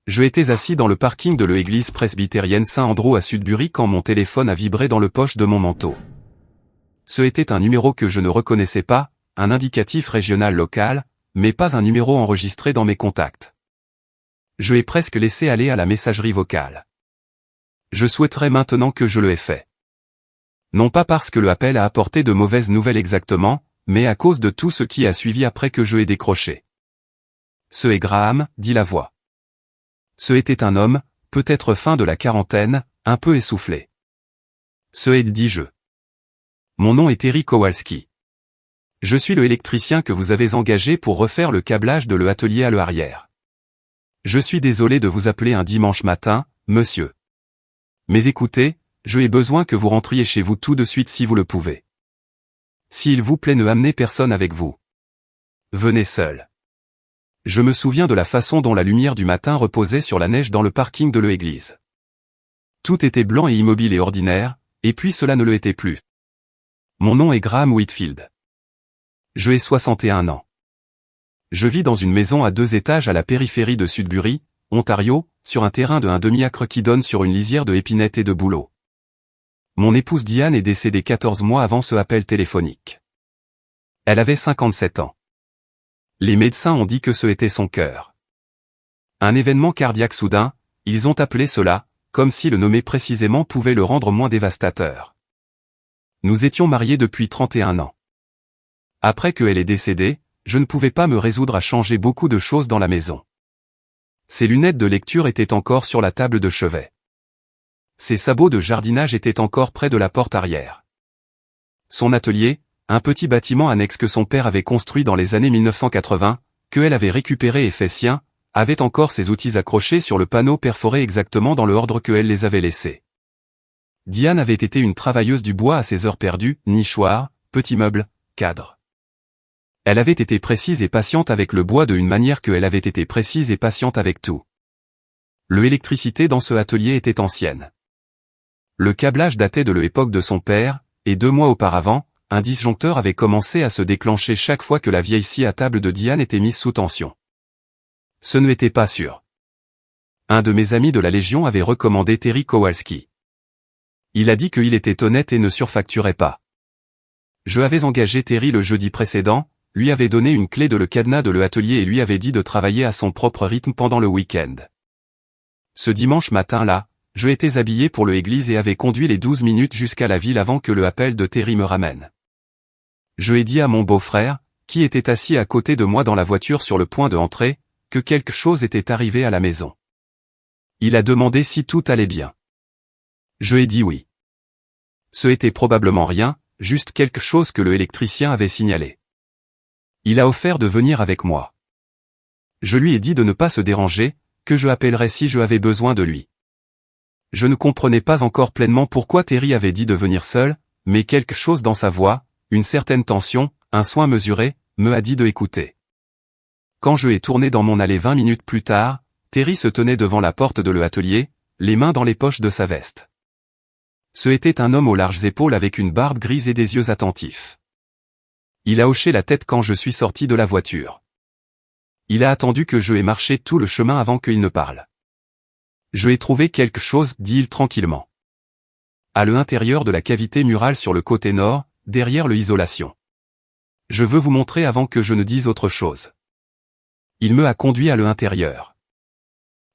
Je étais assis dans le parking de l'église presbytérienne Saint-Andrew à Sudbury quand mon téléphone a vibré dans le poche de mon manteau. Ce était un numéro que je ne reconnaissais pas, un indicatif régional local, mais pas un numéro enregistré dans mes contacts. Je ai presque laissé aller à la messagerie vocale. Je souhaiterais maintenant que je le ai fait. Non pas parce que le appel a apporté de mauvaises nouvelles exactement, mais à cause de tout ce qui a suivi après que je ai décroché. Ce est Graham, dit la voix. Ce était un homme, peut-être fin de la quarantaine, un peu essoufflé. Ce est, dis-je. Mon nom est Terry Kowalski. Je suis le électricien que vous avez engagé pour refaire le câblage de l'atelier à l'arrière. Je suis désolé de vous appeler un dimanche matin, monsieur. Mais écoutez, je ai besoin que vous rentriez chez vous tout de suite si vous le pouvez. S'il vous plaît, ne amenez personne avec vous. Venez seul. Je me souviens de la façon dont la lumière du matin reposait sur la neige dans le parking de l'église. Tout était blanc et immobile et ordinaire, et puis cela ne le était plus. Mon nom est Graham Whitfield. Je ai 61 ans. Je vis dans une maison à 2 étages à la périphérie de Sudbury, Ontario, sur un terrain de 1 demi-acre qui donne sur une lisière de épinettes et de bouleaux. Mon épouse Diane est décédée 14 mois avant ce appel téléphonique. Elle avait 57 ans. Les médecins ont dit que ce était son cœur. Un événement cardiaque soudain, ils ont appelé cela, comme si le nommer précisément pouvait le rendre moins dévastateur. Nous étions mariés depuis 31 ans. Après qu'elle est décédée, je ne pouvais pas me résoudre à changer beaucoup de choses dans la maison. Ses lunettes de lecture étaient encore sur la table de chevet. Ses sabots de jardinage étaient encore près de la porte arrière. Son atelier, un petit bâtiment annexe que son père avait construit dans les années 1980, que elle avait récupéré et fait sien, avait encore ses outils accrochés sur le panneau perforé exactement dans le ordre que elle les avait laissés. Diane avait été une travailleuse du bois à ses heures perdues, nichoir, petit meuble, cadre. Elle avait été précise et patiente avec le bois de une manière que elle avait été précise et patiente avec tout. L'électricité dans ce atelier était ancienne. Le câblage datait de l'époque de son père, et 2 mois auparavant, un disjoncteur avait commencé à se déclencher chaque fois que la vieille scie à table de Diane était mise sous tension. Ce n'était pas sûr. Un de mes amis de la Légion avait recommandé Terry Kowalski. Il a dit qu'il était honnête et ne surfacturait pas. Je avais engagé Terry le jeudi précédent, lui avait donné une clé de le cadenas de l'atelier et lui avait dit de travailler à son propre rythme pendant le week-end. Ce dimanche matin-là, je étais habillé pour l'église et avais conduit les 12 minutes jusqu'à la ville avant que le appel de Terry me ramène. Je ai dit à mon beau-frère, qui était assis à côté de moi dans la voiture sur le point de entrer, que quelque chose était arrivé à la maison. Il a demandé si tout allait bien. Je ai dit oui. Ce était probablement rien, juste quelque chose que l'électricien avait signalé. Il a offert de venir avec moi. Je lui ai dit de ne pas se déranger, que je appellerais si je avais besoin de lui. Je ne comprenais pas encore pleinement pourquoi Terry avait dit de venir seul, mais quelque chose dans sa voix, une certaine tension, un soin mesuré, me a dit de écouter. Quand je ai tourné dans mon allée 20 minutes plus tard, Terry se tenait devant la porte de l'atelier, les mains dans les poches de sa veste. Ce était un homme aux larges épaules avec une barbe grise et des yeux attentifs. Il a hoché la tête quand je suis sorti de la voiture. Il a attendu que je aie marché tout le chemin avant qu'il ne parle. Je ai trouvé quelque chose, dit-il tranquillement. À l'intérieur de la cavité murale sur le côté nord, derrière l'isolation. Je veux vous montrer avant que je ne dise autre chose. Il me a conduit à l'intérieur.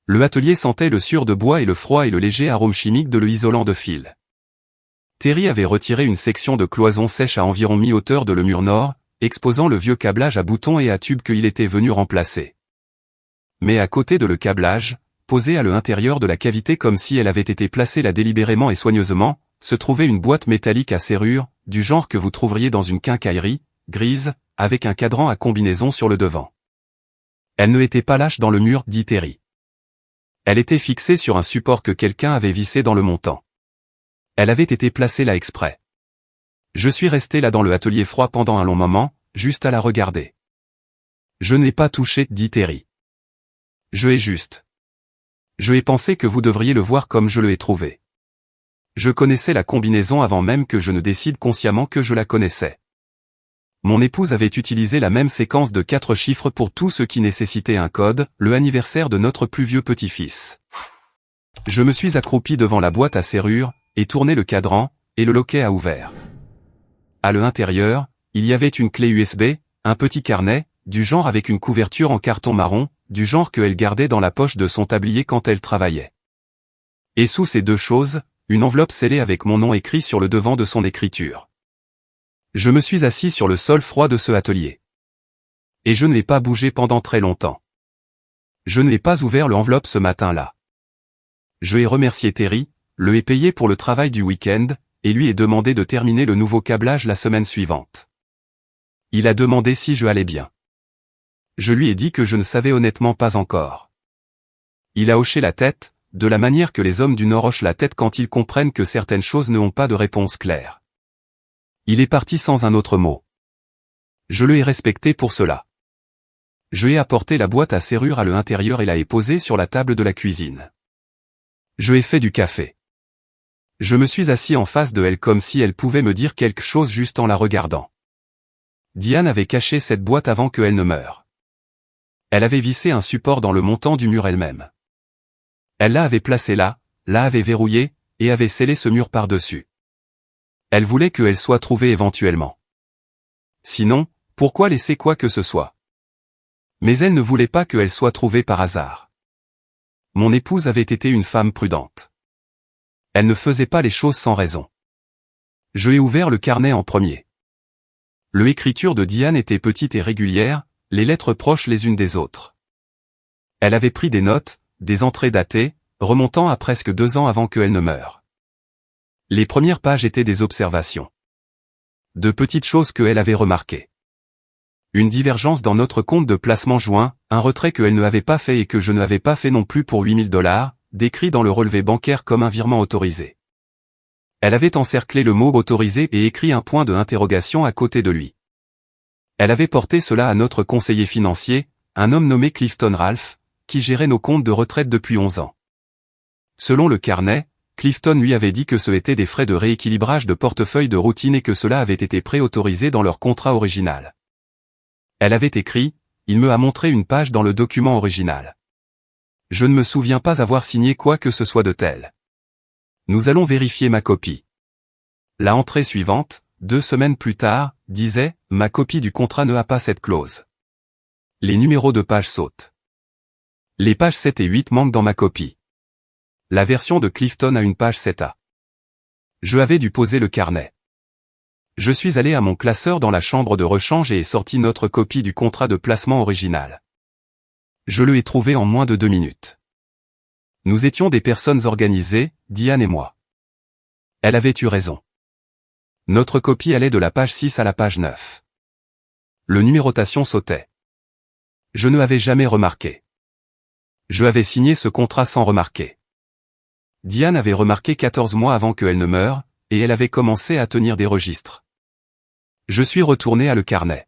L'atelier sentait le suur de bois et le froid et le léger arôme chimique de l'isolant de fil. Terry avait retiré une section de cloison sèche à environ mi-hauteur de le mur nord, exposant le vieux câblage à boutons et à tubes qu'il était venu remplacer. Mais à côté de le câblage, posée à l'intérieur de la cavité comme si elle avait été placée là délibérément et soigneusement, se trouvait une boîte métallique à serrure, du genre que vous trouveriez dans une quincaillerie, grise, avec un cadran à combinaison sur le devant. Elle ne était pas lâche dans le mur, dit Terry. Elle était fixée sur un support que quelqu'un avait vissé dans le montant. Elle avait été placée là exprès. Je suis resté là dans l'atelier froid pendant un long moment, juste à la regarder. Je n'ai pas touché, dit Terry. Je ai pensé que vous devriez le voir comme je le ai trouvé. Je connaissais la combinaison avant même que je ne décide consciemment que je la connaissais. Mon épouse avait utilisé la même séquence de 4 chiffres pour tout ce qui nécessitait un code, le anniversaire de notre plus vieux petit-fils. Je me suis accroupi devant la boîte à serrure, et tourné le cadran, et le loquet a ouvert. À l'intérieur, il y avait une clé USB, un petit carnet, du genre avec une couverture en carton marron, du genre qu'elle gardait dans la poche de son tablier quand elle travaillait. Et sous ces 2 choses, une enveloppe scellée avec mon nom écrit sur le devant de son écriture. Je me suis assis sur le sol froid de ce atelier. Et je ne l'ai pas bougé pendant très longtemps. Je ne l'ai pas ouvert l'enveloppe ce matin-là. Je ai remercié Terry, le ai payé pour le travail du week-end, et lui ai demandé de terminer le nouveau câblage la semaine suivante. Il a demandé si je allais bien. Je lui ai dit que je ne savais honnêtement pas encore. Il a hoché la tête, de la manière que les hommes du Nord hochent la tête quand ils comprennent que certaines choses n'ont pas de réponse claire. Il est parti sans un autre mot. Je le ai respecté pour cela. Je ai apporté la boîte à serrure à l'intérieur et l'ai posée sur la table de la cuisine. Je ai fait du café. Je me suis assis en face de elle comme si elle pouvait me dire quelque chose juste en la regardant. Diane avait caché cette boîte avant qu'elle ne meure. Elle avait vissé un support dans le montant du mur elle-même. Elle l'avait placé là, l'avait verrouillé, et avait scellé ce mur par-dessus. Elle voulait qu'elle soit trouvée éventuellement. Sinon, pourquoi laisser quoi que ce soit? Mais elle ne voulait pas qu'elle soit trouvée par hasard. Mon épouse avait été une femme prudente. Elle ne faisait pas les choses sans raison. Je ai ouvert le carnet en premier. L'écriture de Diane était petite et régulière, les lettres proches les unes des autres. Elle avait pris des notes, des entrées datées, remontant à presque 2 ans avant qu'elle ne meure. Les premières pages étaient des observations. De petites choses qu'elle avait remarquées. Une divergence dans notre compte de placement joint, un retrait qu'elle ne avait pas fait et que je n'avais pas fait non plus pour $8 000, décrit dans le relevé bancaire comme un virement autorisé. Elle avait encerclé le mot « autorisé » et écrit un point d'interrogation à côté de lui. Elle avait porté cela à notre conseiller financier, un homme nommé Clifton Ralph, qui gérait nos comptes de retraite depuis 11 ans. Selon le carnet, Clifton lui avait dit que ce étaient des frais de rééquilibrage de portefeuille de routine et que cela avait été préautorisé dans leur contrat original. Elle avait écrit, il me a montré une page dans le document original. Je ne me souviens pas avoir signé quoi que ce soit de tel. Nous allons vérifier ma copie. La entrée suivante, 2 semaines plus tard, disait, ma copie du contrat ne a pas cette clause. Les numéros de page sautent. Les pages 7 et 8 manquent dans ma copie. La version de Clifton a une page 7A. Je avais dû poser le carnet. Je suis allé à mon classeur dans la chambre de rechange et ai sorti notre copie du contrat de placement original. Je le ai trouvé en moins de 2 minutes. Nous étions des personnes organisées, Diane et moi. Elle avait eu raison. Notre copie allait de la page 6 à la page 9. Le numérotation sautait. Je ne l'avais jamais remarqué. Je avais signé ce contrat sans remarquer. Diane avait remarqué 14 mois avant qu'elle ne meure, et elle avait commencé à tenir des registres. Je suis retourné à le carnet.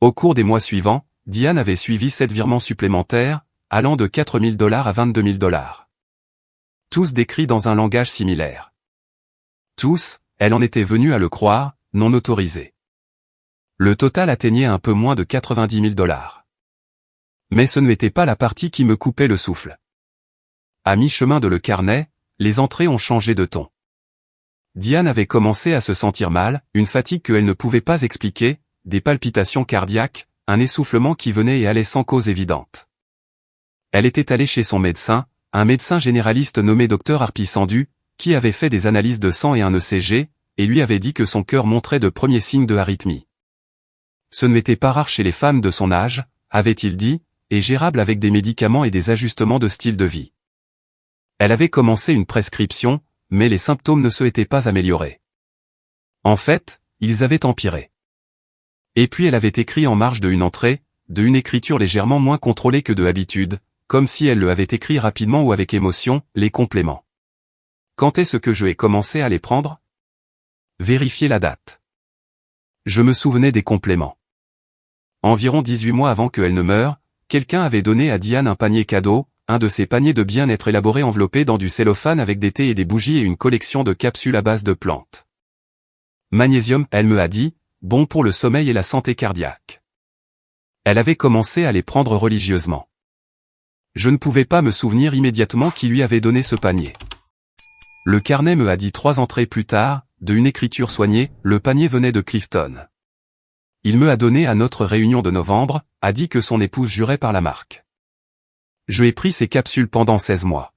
Au cours des mois suivants, Diane avait suivi 7 virements supplémentaires, allant de $4 000 à $22 000. Tous décrits dans un langage similaire. Tous, elle en était venue à le croire, non autorisés. Le total atteignait un peu moins de $90 000. Mais ce n'était pas la partie qui me coupait le souffle. À mi-chemin de le carnet, les entrées ont changé de ton. Diane avait commencé à se sentir mal, une fatigue qu'elle ne pouvait pas expliquer, des palpitations cardiaques, un essoufflement qui venait et allait sans cause évidente. Elle était allée chez son médecin, un médecin généraliste nommé Dr Harpy Sandu, qui avait fait des analyses de sang et un ECG, et lui avait dit que son cœur montrait de premiers signes de arythmie. Ce n'était pas rare chez les femmes de son âge, avait-il dit, et gérable avec des médicaments et des ajustements de style de vie. Elle avait commencé une prescription, mais les symptômes ne se étaient pas améliorés. En fait, ils avaient empiré. Et puis elle avait écrit en marge de une entrée, de une écriture légèrement moins contrôlée que de habitude, comme si elle le avait écrit rapidement ou avec émotion, les compléments. Quand est-ce que je ai commencé à les prendre? Vérifiez la date. Je me souvenais des compléments. Environ 18 mois avant qu'elle ne meure, quelqu'un avait donné à Diane un panier cadeau, un de ces paniers de bien-être élaborés enveloppés dans du cellophane avec des thés et des bougies et une collection de capsules à base de plantes. Magnésium, elle me a dit, bon pour le sommeil et la santé cardiaque. Elle avait commencé à les prendre religieusement. Je ne pouvais pas me souvenir immédiatement qui lui avait donné ce panier. Le carnet me a dit 3 entrées plus tard, de une écriture soignée, le panier venait de Clifton. Il me a donné à notre réunion de novembre, a dit que son épouse jurait par la marque. Je ai pris ces capsules pendant 16 mois.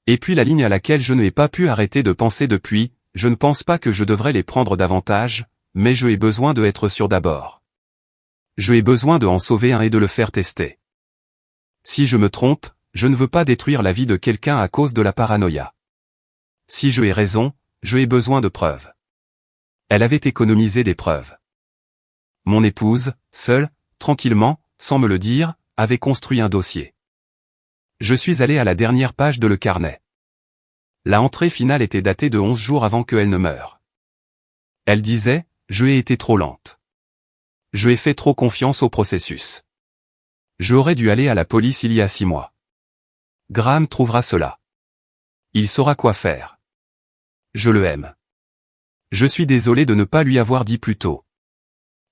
Et puis la ligne à laquelle je n'ai pas pu arrêter de penser depuis, je ne pense pas que je devrais les prendre davantage, mais je ai besoin de être sûr d'abord. Je ai besoin de en sauver un et de le faire tester. Si je me trompe, je ne veux pas détruire la vie de quelqu'un à cause de la paranoïa. Si je ai raison, je ai besoin de preuves. Elle avait économisé des preuves. Mon épouse, seule, tranquillement, sans me le dire, avait construit un dossier. Je suis allé à la dernière page de le carnet. La entrée finale était datée de 11 jours avant qu'elle ne meure. Elle disait, « Je ai été trop lente. Je ai fait trop confiance au processus. J'aurais dû aller à la police il y a 6 mois. Graham trouvera cela. Il saura quoi faire. Je le aime. Je suis désolé de ne pas lui avoir dit plus tôt.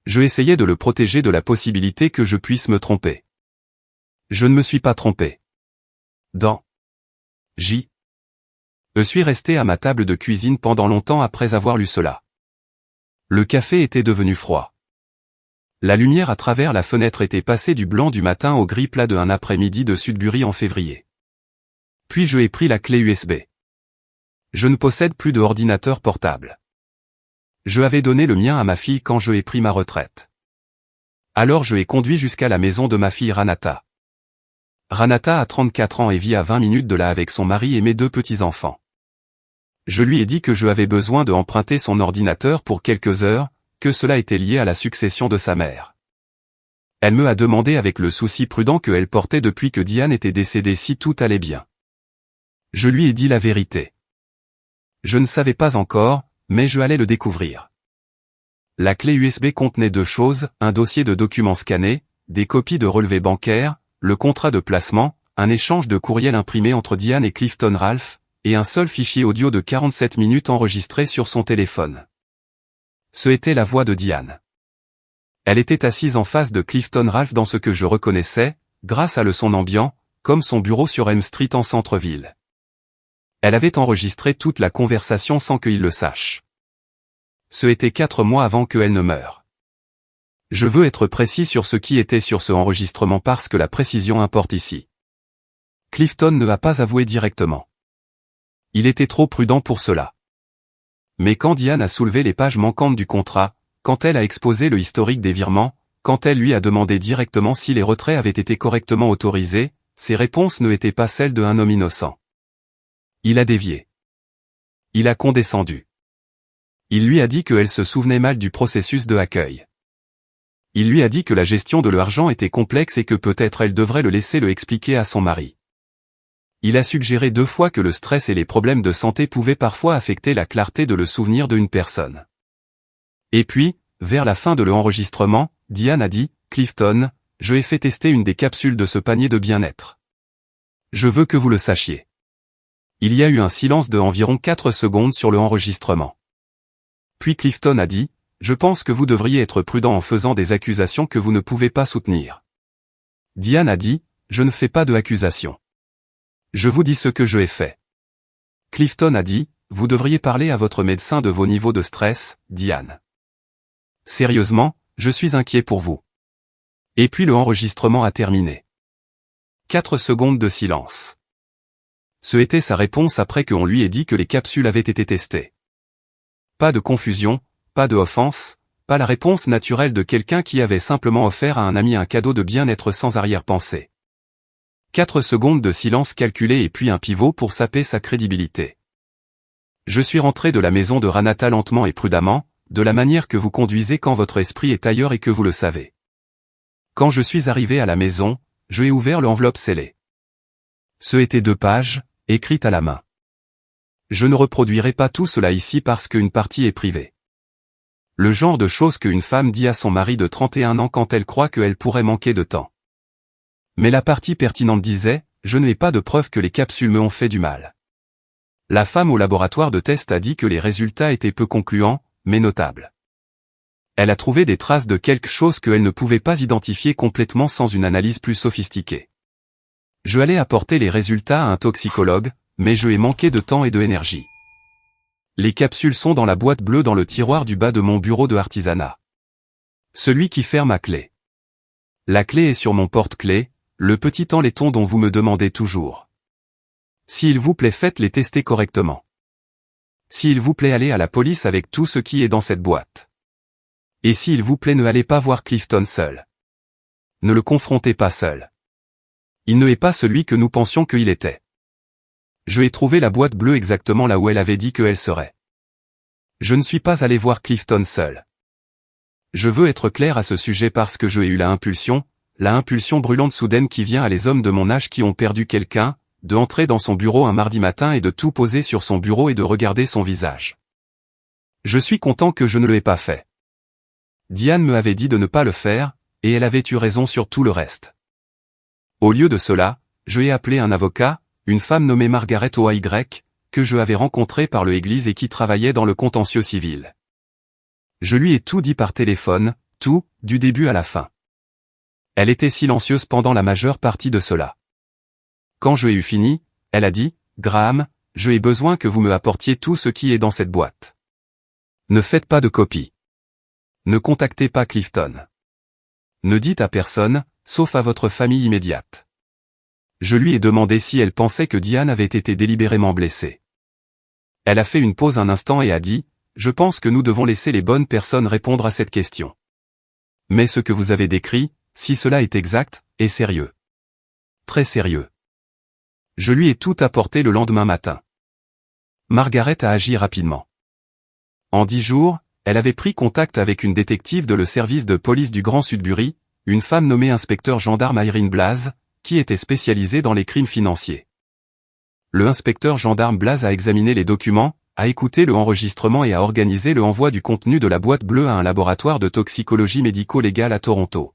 Je essayais de le protéger de la possibilité que je puisse me tromper. Je ne me suis pas trompé. Je suis resté à ma table de cuisine pendant longtemps après avoir lu cela. Le café était devenu froid. La lumière à travers la fenêtre était passée du blanc du matin au gris plat de un après-midi de Sudbury en février. Puis je ai pris la clé USB. Je ne possède plus de ordinateur portable. Je avais donné le mien à ma fille quand je ai pris ma retraite. Alors je ai conduit jusqu'à la maison de ma fille Ranata. Ranata a 34 ans et vit à 20 minutes de là avec son mari et mes 2 petits-enfants. Je lui ai dit que je avais besoin de emprunter son ordinateur pour quelques heures, que cela était lié à la succession de sa mère. Elle me a demandé avec le souci prudent qu'elle portait depuis que Diane était décédée si tout allait bien. Je lui ai dit la vérité. Je ne savais pas encore, mais je allais le découvrir. La clé USB contenait 2 choses, un dossier de documents scannés, des copies de relevés bancaires, le contrat de placement, un échange de courriel imprimé entre Diane et Clifton Ralph, et un seul fichier audio de 47 minutes enregistré sur son téléphone. Ce était la voix de Diane. Elle était assise en face de Clifton Ralph dans ce que je reconnaissais, grâce à le son ambiant, comme son bureau sur Elm Street en centre-ville. Elle avait enregistré toute la conversation sans qu'il le sache. Ce était 4 mois avant qu'elle ne meure. Je veux être précis sur ce qui était sur ce enregistrement parce que la précision importe ici. Clifton ne va pas avoué directement. Il était trop prudent pour cela. Mais quand Diane a soulevé les pages manquantes du contrat, quand elle a exposé le historique des virements, quand elle lui a demandé directement si les retraits avaient été correctement autorisés, ses réponses ne étaient pas celles d'un homme innocent. Il a dévié. Il a condescendu. Il lui a dit qu'elle se souvenait mal du processus de accueil. Il lui a dit que la gestion de l'argent était complexe et que peut-être elle devrait le laisser le expliquer à son mari. Il a suggéré 2 fois que le stress et les problèmes de santé pouvaient parfois affecter la clarté de le souvenir d'une personne. Et puis, vers la fin de l'enregistrement, Diane a dit, « Clifton, je ai fait tester une des capsules de ce panier de bien-être. Je veux que vous le sachiez. » Il y a eu un silence de environ 4 secondes sur le enregistrement. Puis Clifton a dit, « Je pense que vous devriez être prudent en faisant des accusations que vous ne pouvez pas soutenir. » Diane a dit, « Je ne fais pas de accusations. Je vous dis ce que je ai fait. » Clifton a dit, « Vous devriez parler à votre médecin de vos niveaux de stress, Diane. Sérieusement, je suis inquiet pour vous. » Et puis le enregistrement a terminé. 4 secondes de silence. Ce était sa réponse après qu'on lui ait dit que les capsules avaient été testées. Pas de confusion, pas de offense, pas la réponse naturelle de quelqu'un qui avait simplement offert à un ami un cadeau de bien-être sans arrière-pensée. 4 secondes de silence calculé et puis un pivot pour saper sa crédibilité. Je suis rentré de la maison de Ranata lentement et prudemment, de la manière que vous conduisez quand votre esprit est ailleurs et que vous le savez. Quand je suis arrivé à la maison, je ai ouvert l'enveloppe scellée. Ce étaient 2 pages, écrites à la main. Je ne reproduirai pas tout cela ici parce qu'une partie est privée. Le genre de choses qu'une femme dit à son mari de 31 ans quand elle croit qu'elle pourrait manquer de temps. Mais la partie pertinente disait, « Je n'ai pas de preuve que les capsules me ont fait du mal. » La femme au laboratoire de test a dit que les résultats étaient peu concluants, mais notables. Elle a trouvé des traces de quelque chose qu'elle ne pouvait pas identifier complètement sans une analyse plus sophistiquée. Je allais apporter les résultats à un toxicologue, mais je ai manqué de temps et de énergie. Les capsules sont dans la boîte bleue dans le tiroir du bas de mon bureau de artisanat. Celui qui ferme à clé. La clé est sur mon porte-clés, le petit enleton dont vous me demandez toujours. S'il vous plaît, faites-les tester correctement. S'il vous plaît, allez à la police avec tout ce qui est dans cette boîte. Et s'il vous plaît, ne allez pas voir Clifton seul. Ne le confrontez pas seul. Il ne est pas celui que nous pensions qu'il était. Je ai trouvé la boîte bleue exactement là où elle avait dit qu'elle serait. Je ne suis pas allé voir Clifton seul. Je veux être clair à ce sujet parce que j'ai eu la impulsion brûlante soudaine qui vient à les hommes de mon âge qui ont perdu quelqu'un, de entrer dans son bureau un mardi matin et de tout poser sur son bureau et de regarder son visage. Je suis content que je ne l'ai pas fait. Diane me avait dit de ne pas le faire, et elle avait eu raison sur tout le reste. Au lieu de cela, je ai appelé un avocat, une femme nommée Margaret Oy, que je avais rencontrée par l'église et qui travaillait dans le contentieux civil. Je lui ai tout dit par téléphone, tout, du début à la fin. Elle était silencieuse pendant la majeure partie de cela. Quand je ai eu fini, elle a dit, « Graham, je ai besoin que vous me apportiez tout ce qui est dans cette boîte. Ne faites pas de copie. Ne contactez pas Clifton. Ne dites à personne, sauf à votre famille immédiate. » Je lui ai demandé si elle pensait que Diane avait été délibérément blessée. Elle a fait une pause un instant et a dit, « Je pense que nous devons laisser les bonnes personnes répondre à cette question. Mais ce que vous avez décrit, si cela est exact, est sérieux. Très sérieux. » Je lui ai tout apporté le lendemain matin. Margaret a agi rapidement. En 10 jours, elle avait pris contact avec une détective de le service de police du Grand Sudbury, une femme nommée inspecteur gendarme Irene Blaze, qui était spécialisée dans les crimes financiers. Le inspecteur gendarme Blaze a examiné les documents, a écouté le enregistrement et a organisé le envoi du contenu de la boîte bleue à un laboratoire de toxicologie médico-légale à Toronto.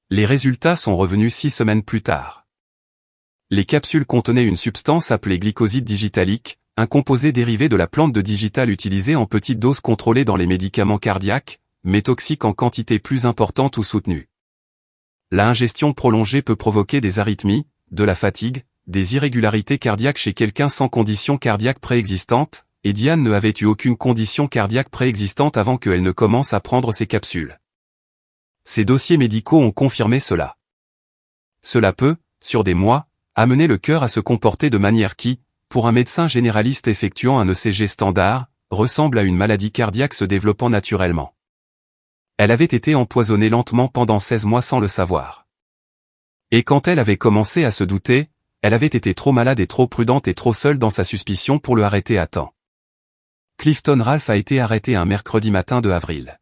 Les résultats sont revenus 6 semaines plus tard. Les capsules contenaient une substance appelée glycoside digitalique, un composé dérivé de la plante de digital utilisé en petites doses contrôlées dans les médicaments cardiaques, mais toxique en quantité plus importante ou soutenue. La ingestion prolongée peut provoquer des arythmies, de la fatigue, des irrégularités cardiaques chez quelqu'un sans condition cardiaque préexistante, et Diane ne avait eu aucune condition cardiaque préexistante avant qu'elle ne commence à prendre ses capsules. Ces dossiers médicaux ont confirmé cela. Cela peut, sur des mois, amener le cœur à se comporter de manière qui, pour un médecin généraliste effectuant un ECG standard, ressemble à une maladie cardiaque se développant naturellement. Elle avait été empoisonnée lentement pendant 16 mois sans le savoir. Et quand elle avait commencé à se douter, elle avait été trop malade et trop prudente et trop seule dans sa suspicion pour le arrêter à temps. Clifton Ralph a été arrêté un mercredi matin de avril.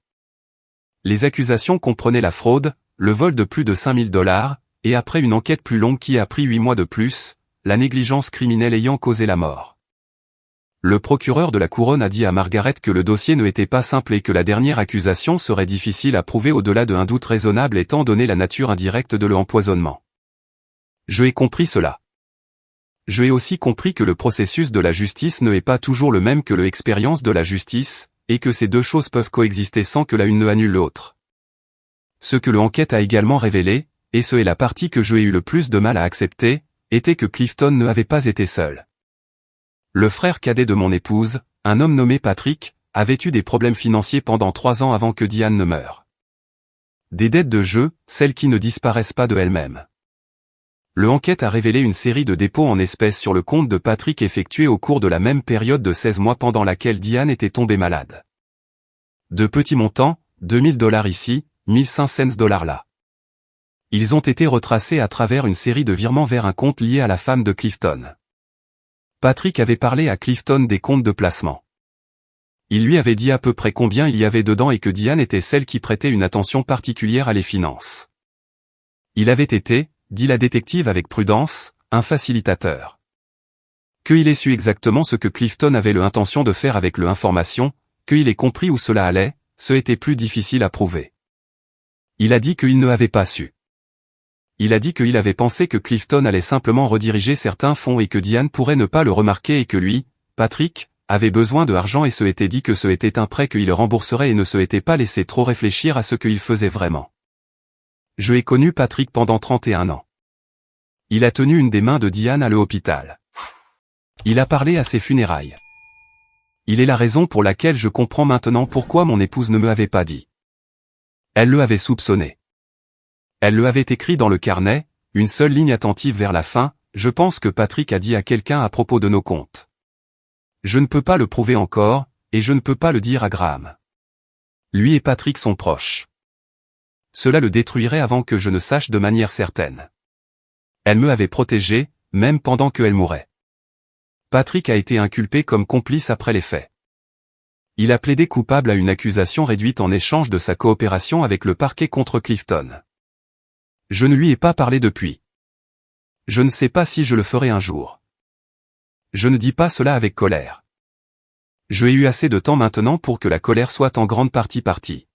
Les accusations comprenaient la fraude, le vol de plus de $5 000, et après une enquête plus longue qui a pris 8 mois de plus, la négligence criminelle ayant causé la mort. Le procureur de la Couronne a dit à Margaret que le dossier ne était pas simple et que la dernière accusation serait difficile à prouver au-delà d'un doute raisonnable étant donné la nature indirecte de l'empoisonnement. Je ai compris cela. Je ai aussi compris que le processus de la justice ne est pas toujours le même que l'expérience de la justice, et que ces deux choses peuvent coexister sans que l'une ne annule l'autre. Ce que l'enquête a également révélé, et ce est la partie que j'ai eu le plus de mal à accepter, était que Clifton ne avait pas été seul. Le frère cadet de mon épouse, un homme nommé Patrick, avait eu des problèmes financiers pendant 3 ans avant que Diane ne meure. Des dettes de jeu, celles qui ne disparaissent pas de elles-mêmes. L'enquête a révélé une série de dépôts en espèces sur le compte de Patrick effectués au cours de la même période de 16 mois pendant laquelle Diane était tombée malade. De petits montants, $2 000 ici, 1500 $ là. Ils ont été retracés à travers une série de virements vers un compte lié à la femme de Clifton. Patrick avait parlé à Clifton des comptes de placement. Il lui avait dit à peu près combien il y avait dedans et que Diane était celle qui prêtait une attention particulière à les finances. Il avait été, dit la détective avec prudence, un facilitateur. Qu'il ait su exactement ce que Clifton avait l'intention de faire avec l'information, qu'il ait compris où cela allait, ce était plus difficile à prouver. Il a dit qu'il ne avait pas su. Il a dit qu'il avait pensé que Clifton allait simplement rediriger certains fonds et que Diane pourrait ne pas le remarquer et que lui, Patrick, avait besoin de argent et se était dit que ce était un prêt qu'il rembourserait et ne se était pas laissé trop réfléchir à ce qu'il faisait vraiment. Je ai connu Patrick pendant 31 ans. Il a tenu une des mains de Diane à l'hôpital. Il a parlé à ses funérailles. Il est la raison pour laquelle je comprends maintenant pourquoi mon épouse ne me avait pas dit. Elle le avait soupçonné. Elle le avait écrit dans le carnet, une seule ligne attentive vers la fin, je pense que Patrick a dit à quelqu'un à propos de nos comptes. Je ne peux pas le prouver encore, et je ne peux pas le dire à Graham. Lui et Patrick sont proches. Cela le détruirait avant que je ne sache de manière certaine. Elle me avait protégé, même pendant qu'elle mourait. Patrick a été inculpé comme complice après les faits. Il a plaidé coupable à une accusation réduite en échange de sa coopération avec le parquet contre Clifton. Je ne lui ai pas parlé depuis. Je ne sais pas si je le ferai un jour. Je ne dis pas cela avec colère. J'ai eu assez de temps maintenant pour que la colère soit en grande partie partie.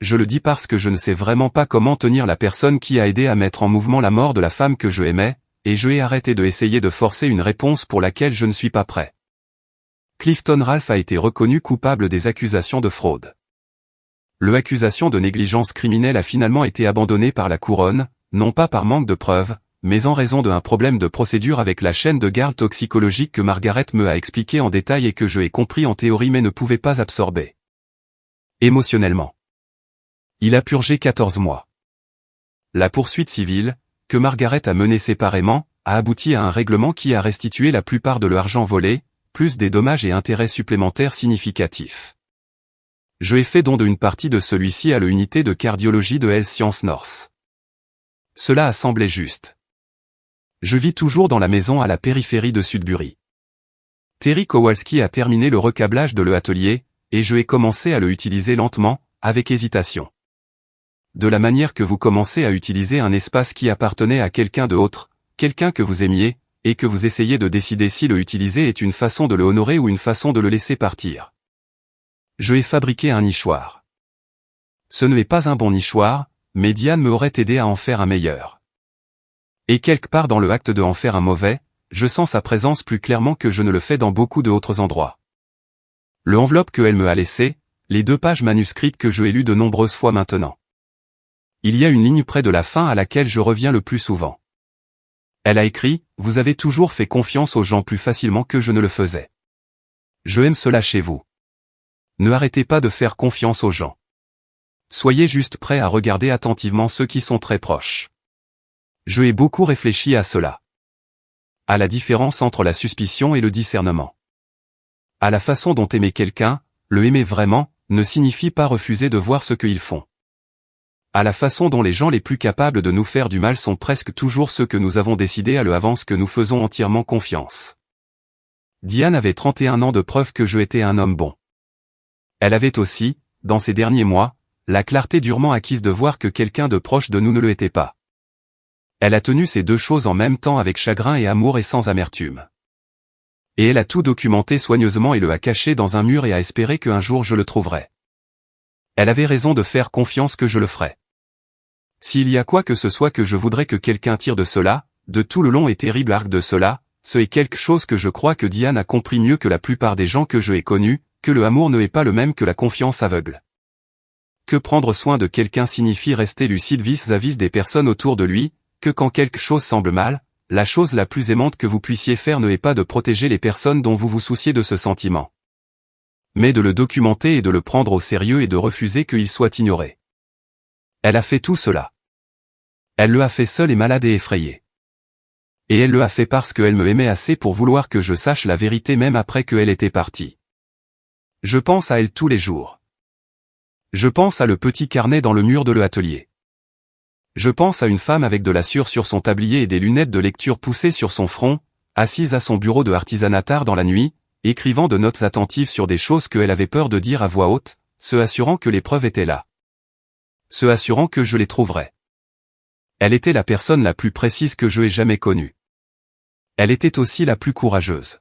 Je le dis parce que je ne sais vraiment pas comment tenir la personne qui a aidé à mettre en mouvement la mort de la femme que je aimais, et je ai arrêté de essayer de forcer une réponse pour laquelle je ne suis pas prêt. Clifton Ralph a été reconnu coupable des accusations de fraude. L'accusation de négligence criminelle a finalement été abandonnée par la couronne, non pas par manque de preuves, mais en raison d'un problème de procédure avec la chaîne de garde toxicologique que Margaret me a expliqué en détail et que je ai compris en théorie mais ne pouvais pas absorber. Émotionnellement. Il a purgé 14 mois. La poursuite civile, que Margaret a menée séparément, a abouti à un règlement qui a restitué la plupart de l'argent volé, plus des dommages et intérêts supplémentaires significatifs. Je ai fait don d'une partie de celui-ci à l'unité de cardiologie de Health Sciences North. Cela a semblé juste. Je vis toujours dans la maison à la périphérie de Sudbury. Terry Kowalski a terminé le recablage de l'atelier, et je ai commencé à le utiliser lentement, avec hésitation. De la manière que vous commencez à utiliser un espace qui appartenait à quelqu'un d'autre, quelqu'un que vous aimiez, et que vous essayez de décider si le utiliser est une façon de le honorer ou une façon de le laisser partir. Je ai fabriqué un nichoir. Ce n'est pas un bon nichoir, mais Diane me aurait aidé à en faire un meilleur. Et quelque part dans le acte de en faire un mauvais, je sens sa présence plus clairement que je ne le fais dans beaucoup d'autres endroits. L'enveloppe qu'elle me a laissée, les 2 pages manuscrites que je ai lues de nombreuses fois maintenant. Il y a une ligne près de la fin à laquelle je reviens le plus souvent. Elle a écrit, « Vous avez toujours fait confiance aux gens plus facilement que je ne le faisais. Je aime cela chez vous. Ne arrêtez pas de faire confiance aux gens. Soyez juste prêts à regarder attentivement ceux qui sont très proches. » Je ai beaucoup réfléchi à cela. À la différence entre la suspicion et le discernement. À la façon dont aimer quelqu'un, le aimer vraiment, ne signifie pas refuser de voir ce qu'ils font. À la façon dont les gens les plus capables de nous faire du mal sont presque toujours ceux que nous avons décidé à l'avance que nous faisons entièrement confiance. Diane avait 31 ans de preuve que je étais un homme bon. Elle avait aussi, dans ces derniers mois, la clarté durement acquise de voir que quelqu'un de proche de nous ne le était pas. Elle a tenu ces 2 choses en même temps avec chagrin et amour et sans amertume. Et elle a tout documenté soigneusement et le a caché dans un mur et a espéré qu'un jour je le trouverais. Elle avait raison de faire confiance que je le ferais. S'il y a quoi que ce soit que je voudrais que quelqu'un tire de cela, de tout le long et terrible arc de cela, ce est quelque chose que je crois que Diane a compris mieux que la plupart des gens que je ai connus, que le amour ne est pas le même que la confiance aveugle. Que prendre soin de quelqu'un signifie rester lucide vis-à-vis des personnes autour de lui, que quand quelque chose semble mal, la chose la plus aimante que vous puissiez faire ne est pas de protéger les personnes dont vous vous souciez de ce sentiment, mais de le documenter et de le prendre au sérieux et de refuser qu'il soit ignoré. Elle a fait tout cela. Elle le a fait seule et malade et effrayée. Et elle le a fait parce qu'elle me aimait assez pour vouloir que je sache la vérité même après qu'elle était partie. Je pense à elle tous les jours. Je pense à le petit carnet dans le mur de l'atelier. Je pense à une femme avec de la sueur sur son tablier et des lunettes de lecture poussées sur son front, assise à son bureau de artisanat tard dans la nuit, écrivant de notes attentives sur des choses qu'elle avait peur de dire à voix haute, se assurant que les preuves étaient là. Se assurant que je les trouverais. Elle était la personne la plus précise que je aie jamais connue. Elle était aussi la plus courageuse.